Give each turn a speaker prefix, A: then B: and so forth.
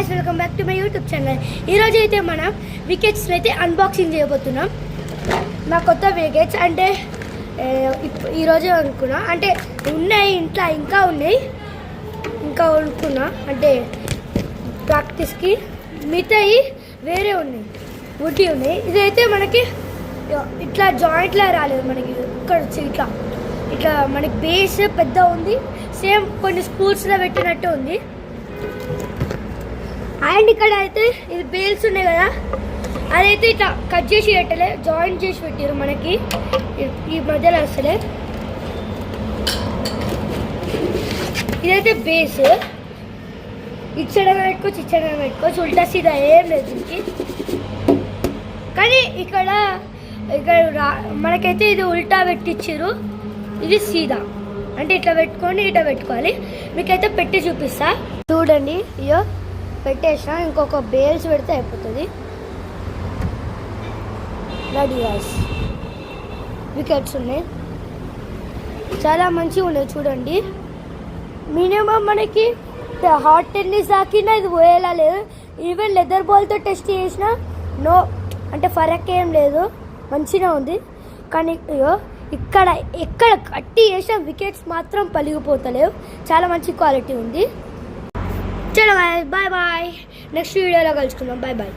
A: guys, welcome back to my YouTube channel. ఈ రోజు అయితే మనం వికెట్స్ అయితే అన్బాక్సింగ్ చేయబోతున్నాం. నా కొత్త వికెట్స్ అంటే ఈ రోజే అనుకున్నా, అంటే ఉన్నాయి ఇంట్లో, ఇంకా ఉన్నాయి, ఇంకా అనుకున్నా అంటే ప్రాక్టీస్కి. మిగతాయి వేరే ఉన్నాయి, వుడ్డి ఉన్నాయి. ఇదైతే మనకి ఇట్లా జాయింట్లా రాలేదు, మనకి ఇక్కడ వచ్చి ఇట్లా ఇట్లా మనకి బేస్ పెద్ద ఉంది, సేమ్ కొన్ని స్కూల్స్లో పెట్టినట్టు ఉంది. అండ్ ఇక్కడ అయితే ఇది బేల్స్ ఉన్నాయి కదా, అదైతే ఇట్లా కట్ చేసి పెట్టలే, జాయింట్ చేసి పెట్టారు మనకి ఈ మధ్యలో అసలే. ఇదైతే బేస్, ఇచ్చడంగా పెట్టుకోవచ్చు, ఉల్టా సీదా ఏం లేదు దీనికి. కానీ ఇక్కడ మనకైతే ఇది ఉల్టా పెట్టించారు, ఇది సీదా, అంటే ఇట్లా పెట్టుకొని ఇట్లా పెట్టుకోవాలి. మీకైతే పెట్టి చూపిస్తా చూడండి. ఇయో పెట్టేసిన, ఇంకొక బేల్స్ పెడితే అయిపోతుంది. రెడీ గాయ్స్, వికెట్స్ ఉన్నాయి, చాలా మంచిగా ఉన్నాయి చూడండి. మినిమం మనకి హాట్ టెన్నిస్ దాకినా ఇది పోయేలా లేదు. ఈవెన్ లెదర్ బాల్తో టెస్ట్ చేసినా నో అంటే ఫరక్ ఏం లేదు, మంచిగా ఉంది. కానీ ఇక్కడ ఎక్కడ కట్టి చేసిన వికెట్స్ మాత్రం పలిగిపోతలేవు, చాలా మంచి క్వాలిటీ ఉంది. చలో బాయ్ బాయ్, నెక్స్ట్ వీడియోలో కలుసుకుందాం. Bye bye.